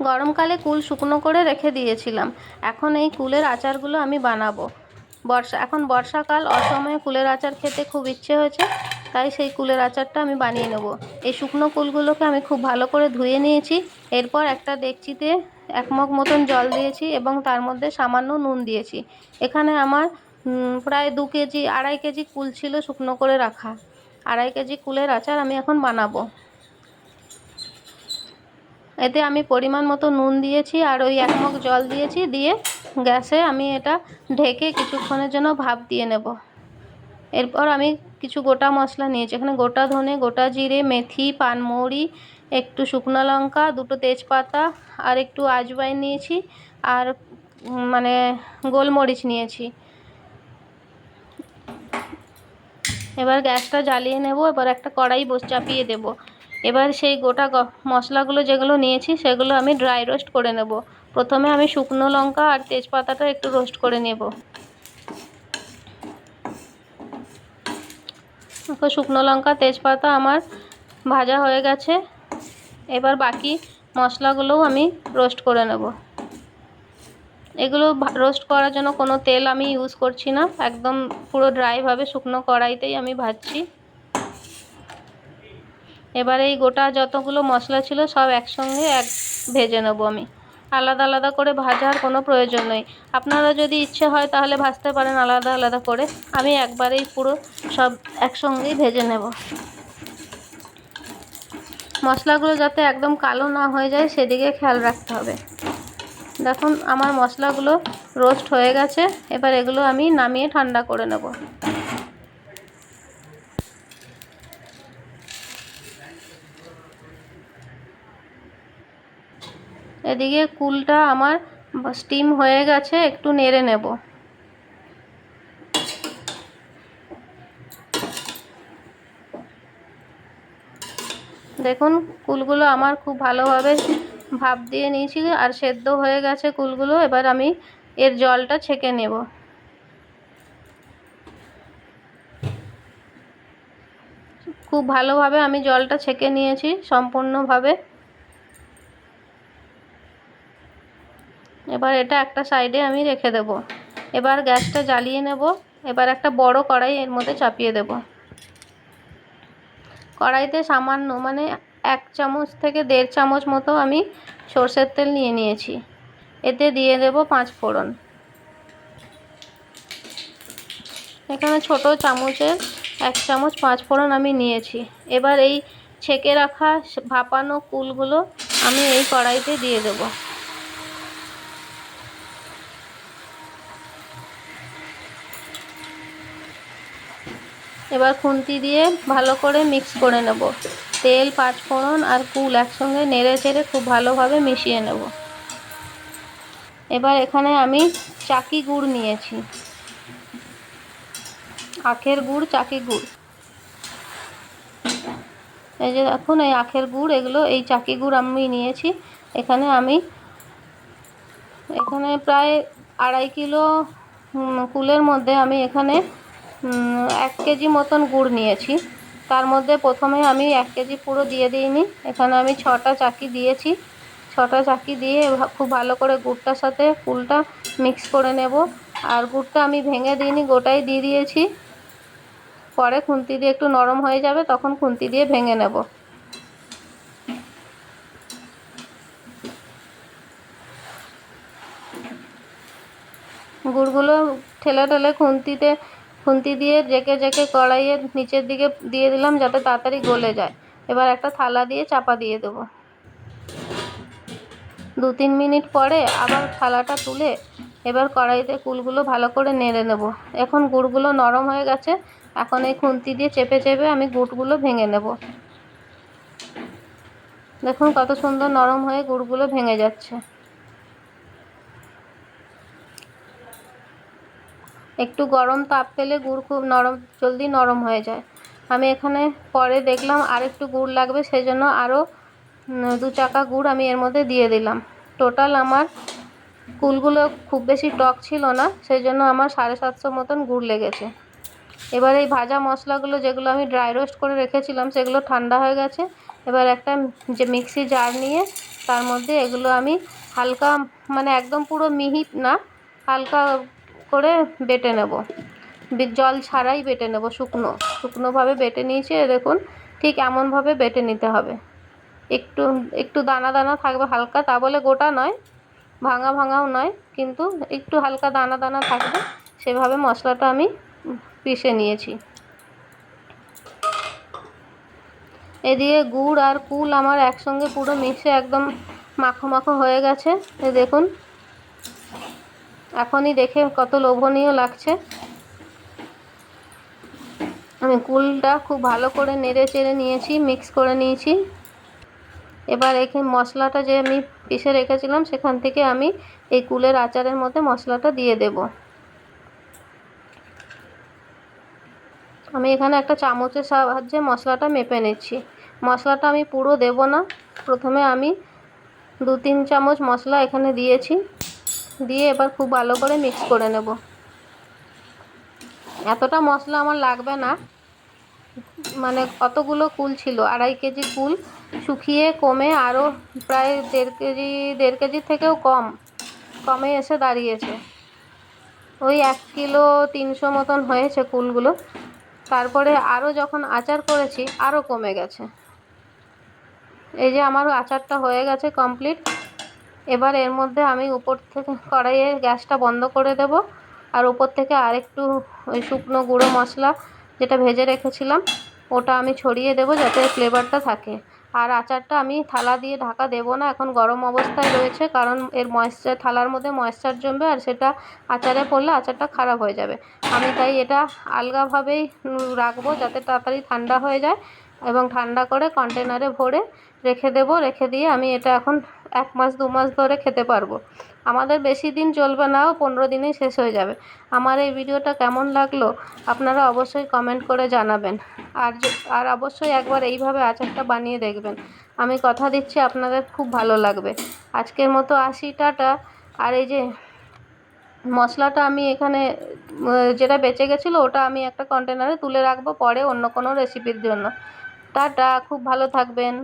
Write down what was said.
গরমকালে কুল শুকনো করে রেখে দিয়েছিলাম। এখন এই কুলের আচারগুলো আমি বানাবো। এখন বর্ষাকাল, অসময়ে কুলের আচার খেতে খুব ইচ্ছে হয়েছে, তাই সেই কুলের আচারটা আমি বানিয়ে নেব। এই শুকনো কুলগুলোকে আমি খুব ভালো করে ধুয়ে নিয়েছি। এরপর একটা ডেকচিতে 1 মগ মতন জল দিয়েছি এবং তার মধ্যে সামান্য নুন দিয়েছি। এখানে আমার প্রায় 2 কেজি 2.5 কেজি কুল ছিল শুকনো করে রাখা। 2.5 কেজি কুলের আচার আমি এখন বানাবো। এতে আমি পরিমাণ মতো নুন দিয়েছি আর ওই 1 মগ জল দিয়েছি। দিয়ে গ্যাসে আমি এটা ঢেকে কিছুক্ষণের জন্য ভাপ দিয়ে নেব। এরপর আমি কিছু গোটা মশলা নিয়েছি। এখানে গোটা ধনে, গোটা জিরে, মেথি, পানমৌরি, একটু শুকনো লঙ্কা, 2টো তেজপাতা আর একটু আজওয়াইন নিয়েছি আর মানে গোলমরিচ নিয়েছি। এবার গ্যাসটা জ্বালিয়ে নেব। এবার একটা কড়াই চাপিয়ে দেব। এবার সেই গোটা মশলাগুলো যেগুলো নিয়েছি সেগুলো আমি ড্রাই রোস্ট করে নেব। প্রথমে আমি শুকনো লঙ্কা আর তেজপাতাটা একটু রোস্ট করে নেব। শুকনো লঙ্কা তেজপাতা আমার ভাজা হয়ে গেছে। এবার বাকি মশলাগুলোও আমি রোস্ট করে নেব। এগুলো রোস্ট করার জন্য কোনো তেল আমি ইউজ করছি না, একদম পুরো ড্রাইভাবে শুকনো কড়াইতেই আমি ভাজছি। এবার এই গোটা যতগুলো মশলা ছিল সব একসঙ্গে ভেজে নেব আমি। আলাদা আলাদা করে ভাজার কোনো প্রয়োজন নেই। আপনারা যদি ইচ্ছে হয় তাহলে ভাজতে পারেন আলাদা আলাদা করে। আমি একবারেই পুরো সব একসঙ্গেই ভেজে নেব। মশলাগুলো যাতে একদম কালো না হয়ে যায় সেদিকে খেয়াল রাখতে হবে। দেখুন আমার মশলাগুলো রোস্ট হয়ে গেছে। এবার এগুলো আমি নামিয়ে ঠান্ডা করে নেব। এদিকে কুলটা আমার স্টিম হয়ে গেছে, একটু নেড়ে নেব। দেখুন কুলগুলো আমার খুব ভালোভাবে ভাপ দিয়ে নিয়েছি আর সেদ্ধ হয়ে গেছে কুলগুলো। এবার আমি এর জলটা ছেঁকে নেব। খুব ভালোভাবে আমি জলটা ছেঁকে নিয়েছি সম্পূর্ণভাবে। এবার এটা একটা সাইডে আমি রেখে দেব। এবার গ্যাসটা জ্বালিয়ে নেব। এবার একটা বড় কড়াই এর মধ্যে চাপিয়ে দেব। কড়াইতে সামান্য 1 চামচ থেকে 1.5 চামচ মতো আমি সরষের তেল নিয়ে নিয়েছি। এতে দিয়ে দেব 5 ফোড়ন। এখানে ছোট চামচের 1 চামচ 5 ফোড়ন আমি নিয়েছি। এবার এই ছেঁকে রাখা ভাপানো কুলগুলো আমি এই কড়াইতে দিয়ে দেব। এবার খুন্তি দিয়ে ভালো করে মিক্স করে নেব। তেল, 5 ফোড়ন আর কুল একসঙ্গে নেড়ে চেড়ে খুব ভালোভাবে মিশিয়ে নেব। এবার এখানে আমি চাকি গুড় নিয়েছি, আখের গুড়, চাকি গুড়। এই যে দেখুন এই আখের গুড়, এগুলো এই চাকি গুড় আমি নিয়েছি। এখানে প্রায় 2.5 কিলো কুলের মধ্যে আমি এখানে 1 কেজি মতন গুড় নিয়েছি। তার মধ্যে প্রথমে আমি 1 কেজি পুরো দিয়ে দিইনি। এখানে আমি 6টা চাকি দিয়েছি। 6টা চাকি দিয়ে খুব ভালো করে গুড়টার সাথে কুলটা মিক্স করে নেব। আর গুড়টা আমি ভেঙে দিইনি, গোটাই দিয়ে দিয়েছি। পরে খুন্তি দিয়ে একটু নরম হয়ে যাবে, তখন খুন্তি দিয়ে ভেঙে নেব। গুড়গুলো ঠেলে ঠেলে খুন্তি দিয়ে জেকে জেকে কড়াইয়ের নিচের দিকে দিয়ে দিলাম যাতে তাড়াতাড়ি গলে যায়। এবার একটা থালা দিয়ে চাপা দিয়ে দেবো। 2-3 মিনিট পরে আবার থালাটা তুলে এবার কড়াইতে কুলগুলো ভালো করে নেড়ে নেব। এখন গুড়গুলো নরম হয়ে গেছে। এখন এই খুন্তি দিয়ে চেপে চেপে আমি গুড়গুলো ভেঙে নেব। দেখুন কত সুন্দর নরম হয়ে গুড়গুলো ভেঙে যাচ্ছে। একটু গরম তাপ পেলে গুড় খুব জলদি নরম হয়ে যায়। আমি এখানে পরে দেখলাম আর একটু গুড় লাগবে, সেজন্য আরও 2 চাকা গুড় আমি এর মধ্যে দিয়ে দিলাম। টোটাল আমার কুলগুলো খুব বেশি টক ছিল না, সেই জন্য আমার 750 মতন গুড় লেগেছে। এবার এই ভাজা মশলাগুলো যেগুলো আমি ড্রাই রোস্ট করে রেখেছিলাম সেগুলো ঠান্ডা হয়ে গেছে। এবার একটা মিক্সি জার নিয়ে তার মধ্যে এগুলো আমি হালকা, মানে একদম পুরো মিহি না, হালকা করে বেটে নেব, জল ছাড়াই বেটে নেব, শুকনোভাবে বেটে নিয়েছি। দেখুন ঠিক এমনভাবে বেটে নিতে হবে, একটু একটু দানা দানা থাকবে হালকা, তা বলে গোটা নয়, ভাঙা ভাঙাও নয়, কিন্তু একটু হালকা দানা দানা থাকবে, সেভাবে মশলাটা আমি পিষে নিয়েছি। এদিকে গুড় আর কুল আমার একসঙ্গে পুরো মিশে একদম মাখো মাখো হয়ে গেছে। দেখুন এখনই দেখে কত লোভনীয় লাগছে। আমি কুলটা খুব ভালো করে নেড়ে চেড়ে নিয়েছি, মিক্স করে নিয়েছি। এবার এখানে মশলাটা যে আমি পিষে রেখেছিলাম সেখান থেকে আমি এই কুলের আচারের মধ্যে মশলাটা দিয়ে দেব। আমি এখানে একটা চামচের সাহায্যে মশলাটা মেপে নিচ্ছি। মশলাটা আমি পুরো দেব না, প্রথমে আমি 2-3 চামচ মশলা এখানে দিয়েছি, দিয়ে এবার খুব ভালো করে মিক্স করে নেব। এতটা মশলা আমার লাগবে না, মানে কতগুলো কুল ছিল, 2.5 কেজি কুল শুকিয়ে কমে আরও প্রায় 1.5 কেজির থেকেও কমে এসে দাঁড়িয়েছে। ওই 1 কিলো 300 মতন হয়েছে কুলগুলো। তারপরে আরও যখন আচার করেছি আরও কমে গেছে। এই যে আমার আচারটা হয়ে গেছে কমপ্লিট। এবার এর মধ্যে আমি উপর থেকে কড়াইয়ের গ্যাসটা বন্ধ করে দেব, আর উপর থেকে আরেকটু ওই শুকনো গুঁড়ো মশলা যেটা ভেজে রেখেছিলাম ওটা আমি ছড়িয়ে দেব, যাতে ফ্লেভারটা থাকে। আর আচারটা আমি থালা দিয়ে ঢাকা দেব না, এখন গরম অবস্থায় রয়েছে, কারণ এর ময়েশ্চার, থালার মধ্যে ময়েশ্চার জমবে আর সেটা আচারে পড়লে আচারটা খারাপ হয়ে যাবে। আমি তাই এটা আলগাভাবেই রাখবো, যাতে তাড়াতাড়ি ঠান্ডা হয়ে যায়, এবং ঠান্ডা করে কন্টেনারে ভরে রেখে দেব। রেখে দিয়ে আমি এটা এখন 1 মাস 2 মাস ধরে খেতে পারবো। আমাদের বেশি দিন চলবে না, 15 দিনেই শেষ হয়ে যাবে। আমার এই ভিডিওটা কেমন লাগলো আপনারা অবশ্যই কমেন্ট করে জানাবেন, আর অবশ্যই একবার এইভাবে আচারটা বানিয়ে দেখবেন। আমি কথা দিচ্ছি আপনাদের খুব ভালো লাগবে। আজকের মতো আসি, টাটা। আর এই যে মশলাটা আমি এখানে যেটা বেঁচে গেছিলো ওটা আমি একটা কন্টেনারে তুলে রাখবো পরে অন্য কোনো রেসিপির জন্য। টাটা, খুব ভালো থাকবেন।